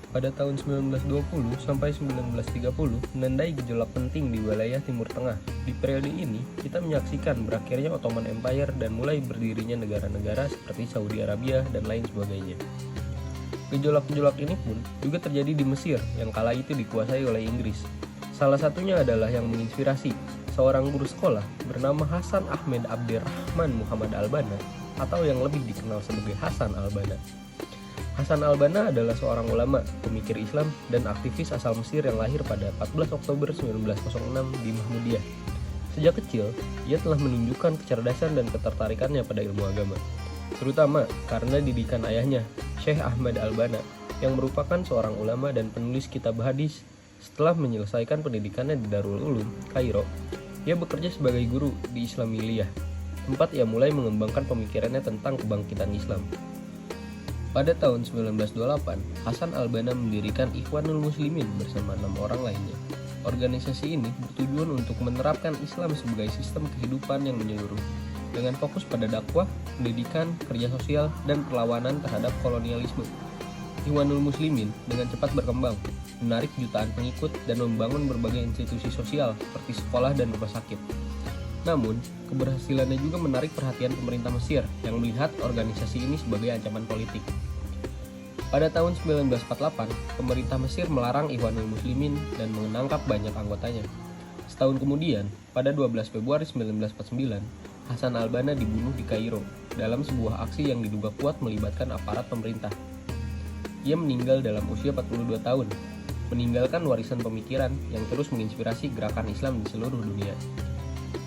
pada tahun 1920 sampai 1930 menandai gejolak penting di wilayah Timur Tengah. Di periode ini, kita menyaksikan berakhirnya Ottoman Empire dan mulai berdirinya negara-negara seperti Saudi Arabia dan lain sebagainya. Gejolak-gejolak ini pun juga terjadi di Mesir yang kala itu dikuasai oleh Inggris. Salah satunya adalah yang menginspirasi seorang guru sekolah bernama Hasan Ahmed Abdirrahman Muhammad Al-Banna atau yang lebih dikenal sebagai Hasan Al-Banna. Hasan Al-Banna adalah seorang ulama, pemikir Islam, dan aktivis asal Mesir yang lahir pada 14 Oktober 1906 di Mahmudiyah. Sejak kecil, ia telah menunjukkan kecerdasan dan ketertarikannya pada ilmu agama, terutama karena didikan ayahnya, Syekh Ahmad Al-Banna, yang merupakan seorang ulama dan penulis kitab hadis. Setelah menyelesaikan pendidikannya di Darul Ulum, Kairo, ia bekerja sebagai guru di Islamiyah, tempat ia mulai mengembangkan pemikirannya tentang kebangkitan Islam. Pada tahun 1928, Hasan Al-Banna mendirikan Ikhwanul Muslimin bersama 6 orang lainnya. Organisasi ini bertujuan untuk menerapkan Islam sebagai sistem kehidupan yang menyeluruh, dengan fokus pada dakwah, pendidikan, kerja sosial, dan perlawanan terhadap kolonialisme. Ikhwanul Muslimin dengan cepat berkembang, menarik jutaan pengikut, dan membangun berbagai institusi sosial seperti sekolah dan rumah sakit. Namun, keberhasilannya juga menarik perhatian pemerintah Mesir yang melihat organisasi ini sebagai ancaman politik. Pada tahun 1948, pemerintah Mesir melarang Ikhwanul Muslimin dan menangkap banyak anggotanya. Setahun kemudian, pada 12 Februari 1949, Hasan Al-Banna dibunuh di Kairo dalam sebuah aksi yang diduga kuat melibatkan aparat pemerintah. Ia meninggal dalam usia 42 tahun, meninggalkan warisan pemikiran yang terus menginspirasi gerakan Islam di seluruh dunia.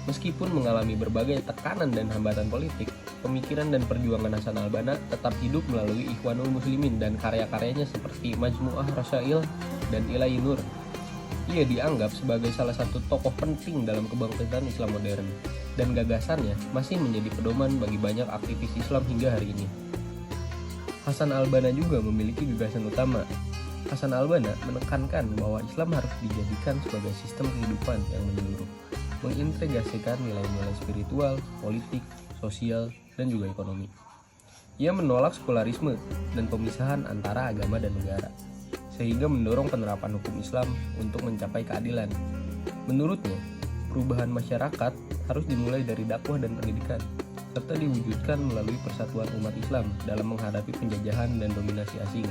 Meskipun mengalami berbagai tekanan dan hambatan politik, pemikiran dan perjuangan Hasan Al-Banna tetap hidup melalui Ikhwanul Muslimin dan karya-karyanya seperti Majmu'ah Rasail dan Ilai Nur. Ia dianggap sebagai salah satu tokoh penting dalam kebangkitan Islam modern, dan gagasannya masih menjadi pedoman bagi banyak aktivis Islam hingga hari ini. Hasan Al-Banna juga memiliki gagasan utama. Hasan Al-Banna menekankan bahwa Islam harus dijadikan sebagai sistem kehidupan yang menyeluruh, mengintegrasikan nilai-nilai spiritual, politik, sosial, dan juga ekonomi. Ia menolak sekularisme dan pemisahan antara agama dan negara, sehingga mendorong penerapan hukum Islam untuk mencapai keadilan. Menurutnya, perubahan masyarakat harus dimulai dari dakwah dan pendidikan, serta diwujudkan melalui persatuan umat Islam dalam menghadapi penjajahan dan dominasi asing.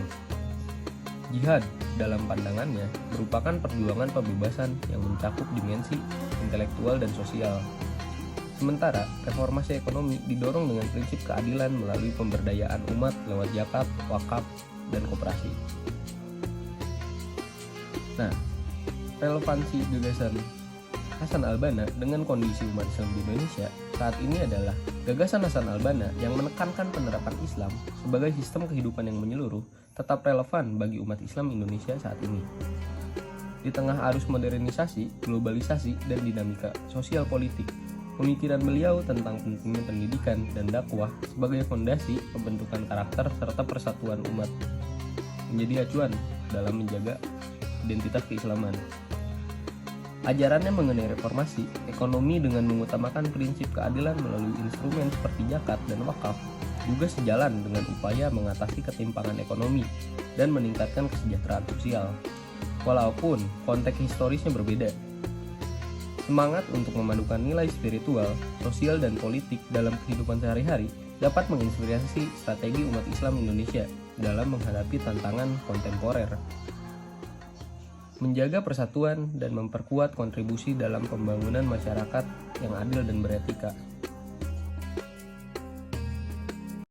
Jihad, dalam pandangannya, merupakan perjuangan pembebasan yang mencakup dimensi intelektual dan sosial. Sementara, reformasi ekonomi didorong dengan prinsip keadilan melalui pemberdayaan umat lewat zakat, wakaf, dan koperasi. Nah, relevansi gagasan Hasan Al-Banna dengan kondisi umat Islam di Indonesia saat ini adalah gagasan Hasan Al-Banna yang menekankan penerapan Islam sebagai sistem kehidupan yang menyeluruh tetap relevan bagi umat Islam Indonesia saat ini. Di tengah arus modernisasi, globalisasi, dan dinamika sosial politik, pemikiran beliau tentang pentingnya pendidikan dan dakwah sebagai fondasi pembentukan karakter serta persatuan umat menjadi acuan dalam menjaga identitas keislaman. Ajarannya mengenai reformasi ekonomi dengan mengutamakan prinsip keadilan melalui instrumen seperti zakat dan wakaf juga sejalan dengan upaya mengatasi ketimpangan ekonomi dan meningkatkan kesejahteraan sosial. Walaupun konteks historisnya berbeda, semangat untuk memadukan nilai spiritual, sosial, dan politik dalam kehidupan sehari-hari dapat menginspirasi strategi umat Islam Indonesia dalam menghadapi tantangan kontemporer, menjaga persatuan dan memperkuat kontribusi dalam pembangunan masyarakat yang adil dan beretika.